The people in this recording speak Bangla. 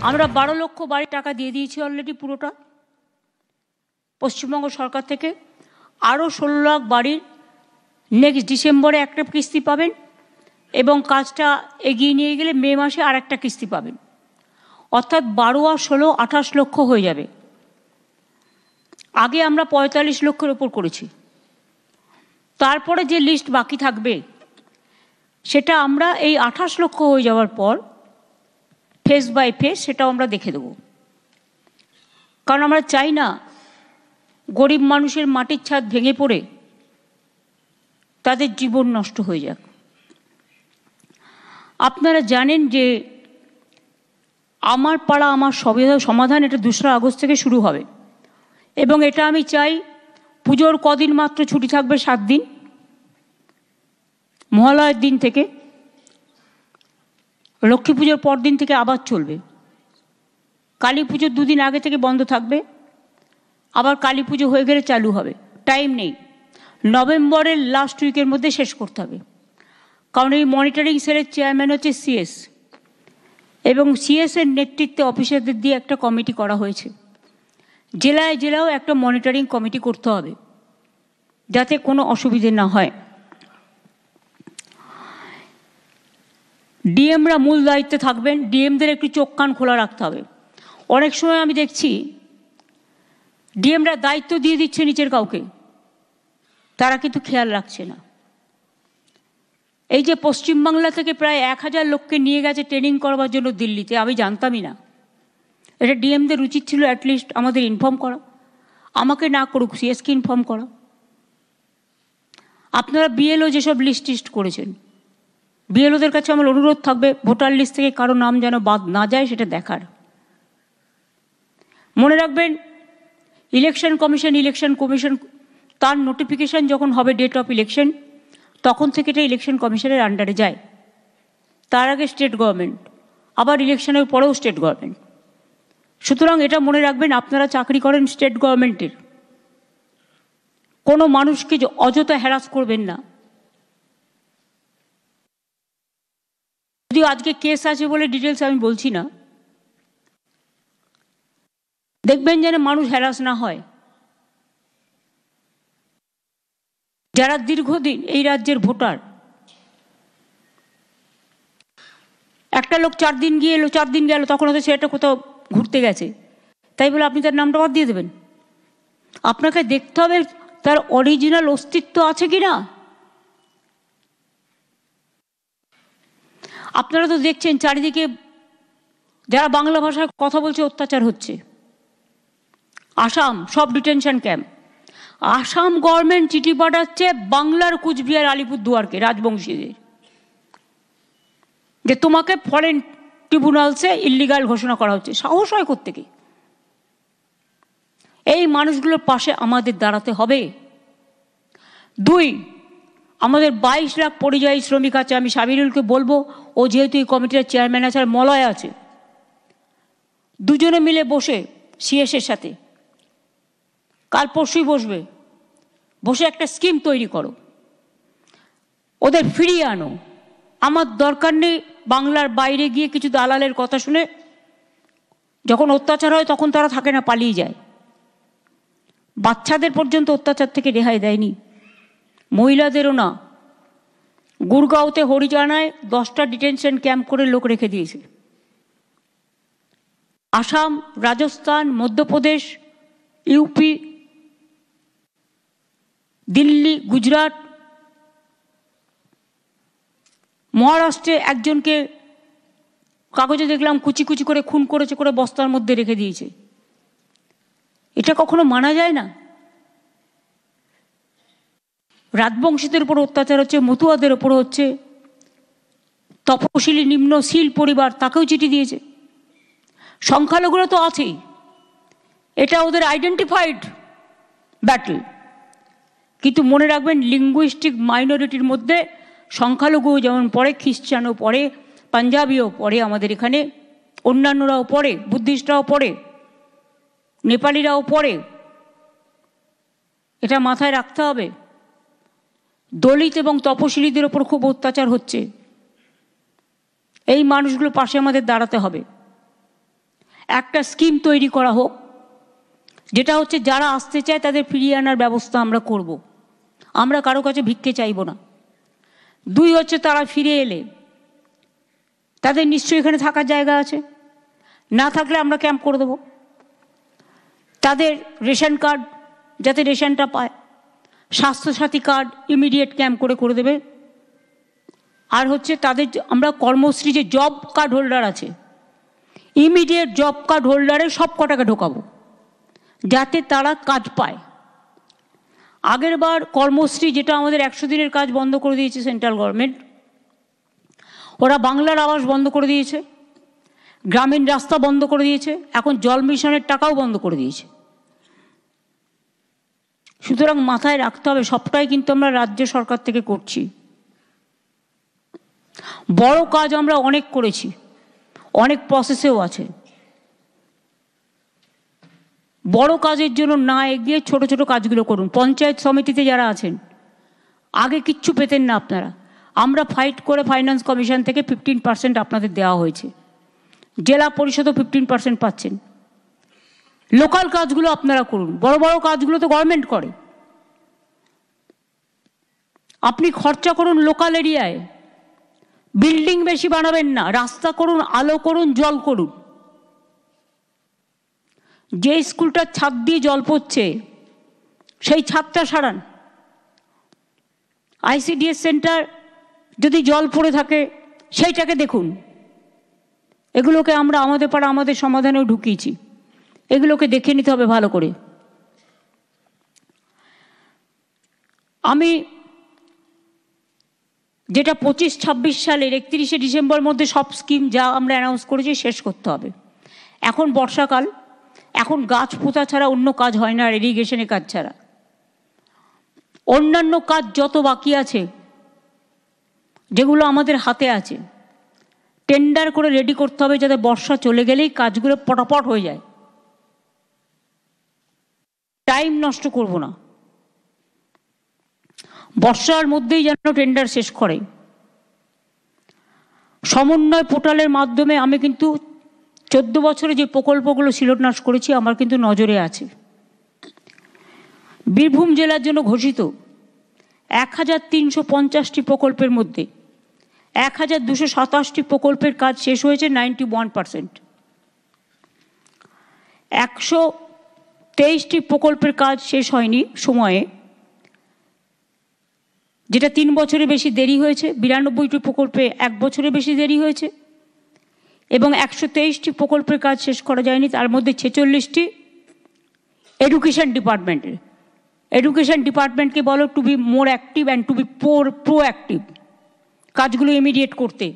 আমরা 12 লক্ষ বাড়ি টাকা দিয়ে দিয়েছি অলরেডি পুরোটা পশ্চিমবঙ্গ সরকার থেকে। আরও 16 লাখ বাড়ির নেক্সট ডিসেম্বরে একটা কিস্তি পাবেন এবং কাজটা এগিয়ে নিয়ে গেলে মে মাসে আর একটা কিস্তি পাবেন। অর্থাৎ 12 আর 16 28 লক্ষ হয়ে যাবে। আগে আমরা 45 লক্ষের ওপর করেছি। তারপরে যে লিস্ট বাকি থাকবে সেটা আমরা এই 28 লক্ষ হয়ে যাওয়ার পর ফেস বাই ফেস সেটাও আমরা দেখে দেব। কারণ আমরা চাই না গরিব মানুষের মাটির ছাদ ভেঙে পড়ে তাদের জীবন নষ্ট হয়ে যাক। আপনারা জানেন যে আমার পাড়া আমার সমাধান এটা 2রা আগস্ট থেকে শুরু হবে এবং এটা আমি চাই পুজোর কদিন মাত্র ছুটি থাকবে, 7 দিন, মহালয়ের দিন থেকে, লক্ষ্মী পুজোর পর দিন থেকে আবার চলবে। কালী পুজোর 2 দিন আগে থেকে বন্ধ থাকবে, আবার কালী পুজো হয়ে গেলে চালু হবে। টাইম নেই, নভেম্বরের লাস্ট উইকের মধ্যে শেষ করতে হবে। কারণ এই মনিটরিং সেলের চেয়ারম্যান হচ্ছে সিএস এবং সিএসের নেতৃত্বে অফিসারদের দিয়ে একটা কমিটি করা হয়েছে। জেলায় জেলাও একটা মনিটরিং কমিটি করতে হবে যাতে কোনো অসুবিধে না হয়। ডিএমরা মূল দায়িত্বে থাকবেন, ডিএমদের একটু চোখ কান খোলা রাখতে হবে। অনেক সময় আমি দেখছি ডিএমরা দায়িত্ব দিয়ে দিচ্ছে নিচের কাউকে, তারা কিন্তু খেয়াল রাখছে না। এই যে পশ্চিমবাংলা থেকে প্রায় 1000 লোককে নিয়ে গেছে ট্রেনিং করবার জন্য দিল্লিতে, আমি জানতামই না। এটা ডিএমদের উচিত ছিল অ্যাটলিস্ট আমাদের ইনফর্ম করা, আমাকে না করুক সিএসকে ইনফর্ম করা। আপনারা বিএলও যেসব লিস্ট করেছেন, বিএলওদের কাছে আমার অনুরোধ থাকবে ভোটার লিস্ট থেকে কারো নাম যেন বাদ না যায় সেটা দেখার। মনে রাখবেন ইলেকশন কমিশন তার নোটিফিকেশন যখন হবে ডেট অফ ইলেকশন তখন থেকে এটা ইলেকশন কমিশনের আন্ডারে যায়। তার আগে স্টেট গভর্নমেন্ট, আবার ইলেকশনের পরেও স্টেট গভর্নমেন্ট। সুতরাং এটা মনে রাখবেন, আপনারা চাকরি করেন স্টেট গভর্নমেন্টের, কোনো মানুষকে অযথা হ্যারাস করবেন না। যদিও আজকে কেস আছে বলে ডিটেলস আমি বলছি না, দেখবেন যেন মানুষ হ্যারাস না হয়। যারা দীর্ঘদিন এই রাজ্যের ভোটার, একটা লোক 4 দিন গিয়ে এলো, 4 দিন গেল, তখন হয়তো সেটা কোথাও ঘুরতে গেছে, তাই বলে আপনি তার নামটা বাদ দিয়ে দেবেন? আপনাকে দেখতে হবে তার অরিজিনাল অস্তিত্ব আছে কি না। আপনারা তো দেখছেন চারিদিকে যারা বাংলা ভাষায় কথা বলছে অত্যাচার হচ্ছে। আসাম সব ডিটেনশন ক্যাম্প, আসাম গভর্নমেন্ট চিঠি পাঠাচ্ছে বাংলার কুচবিহার আলিপুরদুয়ারকে রাজবংশীদের যে তোমাকে ফরেন ট্রিব্যুনালসে ইল্লিগাল ঘোষণা করা হচ্ছে। সাহস হয় কোত্থেকে? এই মানুষগুলোর পাশে আমাদের দাঁড়াতে হবে। 2, আমাদের 22 লাখ পরিযায়ী শ্রমিক আছে। আমি সাবিরুলকে বলবো, ও যেহেতু এই কমিটির চেয়ারম্যান আছে আর মলয় আছে, দুজনে মিলে বসে সিএসের সাথে কাল পরশুই বসে একটা স্কিম তৈরি করো, ওদের ফিরিয়ে আনো। আমার দরকার নেই বাংলার বাইরে গিয়ে কিছু দালালের কথা শুনে যখন অত্যাচার হয় তখন তারা থাকে না, পালিয়ে যায়। বাচ্চাদের পর্যন্ত অত্যাচার থেকে রেহাই দেয়নি, মহিলাদেরও না। গুরগাঁওতে হরিজানায় 10টা ডিটেনশন ক্যাম্প করে লোক রেখে দিয়েছে। আসাম, রাজস্থান, মধ্যপ্রদেশ, ইউপি, দিল্লি, গুজরাট, মহারাষ্ট্রে একজনকে কাগজে দেখলাম কুচি কুচি করে খুন করেছে, করে বস্তার মধ্যে রেখে দিয়েছে। এটা কখনো মানা যায় না। রাজবংশীদের উপর অত্যাচার হচ্ছে, মতুয়াদের ওপর হচ্ছে, তপশিলি নিম্ন শীল পরিবার তাকেও চিঠি দিয়েছে। সংখ্যালঘুরা তো আছেই, এটা ওদের আইডেন্টিফাইড ব্যাটল। কিন্তু মনে রাখবেন লিঙ্গুইস্টিক মাইনরিটির মধ্যে সংখ্যালঘু যেমন পড়ে, খ্রিস্টানও পড়ে, পাঞ্জাবিও পড়ে, আমাদের এখানে অন্যান্যরাও পড়ে, বুদ্ধিস্টরাও পড়ে, নেপালিরাও পড়ে। এটা মাথায় রাখতে হবে। দলিত এবং তপশিলীদের ওপর খুব অত্যাচার হচ্ছে। এই মানুষগুলোর পাশে আমাদের দাঁড়াতে হবে। একটা স্কিম তৈরি করা হোক, যেটা হচ্ছে যারা আসতে চায় তাদের ফিরিয়ে আনার ব্যবস্থা আমরা করব। আমরা কারো কাছে ভিক্ষে চাইব না। 2 হচ্ছে তারা ফিরে এলে তাদের নিশ্চয়ই এখানে থাকার জায়গা আছে, না থাকলে আমরা ক্যাম্প করে দেবো। তাদের রেশন কার্ড যাতে রেশনটা পায়, স্বাস্থ্যসাথী কার্ড ইমিডিয়েট ক্যাম্প করে দেবে। আর হচ্ছে তাদের আমরা কর্মশ্রী যে জব কার্ড হোল্ডার আছে, ইমিডিয়েট জব কার্ড হোল্ডারে সব কটাকে ঢোকাবো যাতে তারা কাজ পায়। আগের বার কর্মশ্রী যেটা আমাদের 100 দিনের কাজ বন্ধ করে দিয়েছে সেন্ট্রাল গভর্নমেন্ট, ওরা বাংলার আবাস বন্ধ করে দিয়েছে, গ্রামীণ রাস্তা বন্ধ করে দিয়েছে, এখন জল মিশনের টাকাও বন্ধ করে দিয়েছে। সুতরাং মাথায় রাখতে হবে সবটাই কিন্তু আমরা রাজ্য সরকার থেকে করছি। বড় কাজ আমরা অনেক করেছি, অনেক প্রসেসেও আছে। বড় কাজের জন্য না এগিয়ে ছোট ছোট কাজগুলো করুন। পঞ্চায়েত সমিতিতে যারা আছেন, আগে কিচ্ছু পেতেন না আপনারা, আমরা ফাইট করে ফাইন্যান্স কমিশন থেকে 15% আপনাদের দেওয়া হয়েছে, জেলা পরিষদও 15% পাচ্ছেন। লোকাল কাজগুলো আপনারা করুন, বড় বড় কাজগুলো তো গভর্নমেন্ট করে। আপনি খরচা করুন লোকাল এরিয়ায়, বিল্ডিং বেশি বানাবেন না, রাস্তা করুন, আলো করুন, জল করুন। যে স্কুলটার ছাদ দিয়ে জল পড়ছে সেই ছাদটা সারান। ICDS সেন্টার যদি জল পড়ে থাকে সেইটাকে দেখুন। এগুলোকে আমরা আমাদের পাড়া আমাদের সমাধানেও ঢুকিয়েছি, এগুলোকে দেখে নিতে হবে ভালো করে। আমি যেটা 25-26 সালের 31শে ডিসেম্বর মধ্যে সব স্কিম যা আমরা অ্যানাউন্স করেছি শেষ করতে হবে। এখন বর্ষাকাল, এখন গাছ পোঁতা ছাড়া অন্য কাজ হয় না, ইরিগেশনের কাজ ছাড়া। অন্যান্য কাজ যত বাকি আছে, যেগুলো আমাদের হাতে আছে, টেন্ডার করে রেডি করতে হবে যাতে বর্ষা চলে গেলেই কাজগুলো পটাপট হয়ে যায়। টাইম নষ্ট করব না, বর্ষার মধ্যেই যেন টেন্ডার শেষ করে। সমন্বয় পোর্টালের মাধ্যমে আমি কিন্তু 14 বছরে যে প্রকল্পগুলো শিলান্যাস করেছি আমার কিন্তু নজরে আছে। বীরভূম জেলার জন্য ঘোষিত 1350টি প্রকল্পের মধ্যে 1227টি প্রকল্পের কাজ শেষ হয়েছে 91%। 123টি প্রকল্পের কাজ শেষ হয়নি সময়ে, যেটা 3 বছরে বেশি দেরি হয়েছে। 92টি প্রকল্পে 1 বছরে বেশি দেরি হয়েছে এবং 123টি প্রকল্পের কাজ শেষ করা যায়নি। তার মধ্যে 46টি এডুকেশন ডিপার্টমেন্টের। এডুকেশন ডিপার্টমেন্টকে বলো to be more active and to be proactive, কাজগুলো ইমিডিয়েট করতে।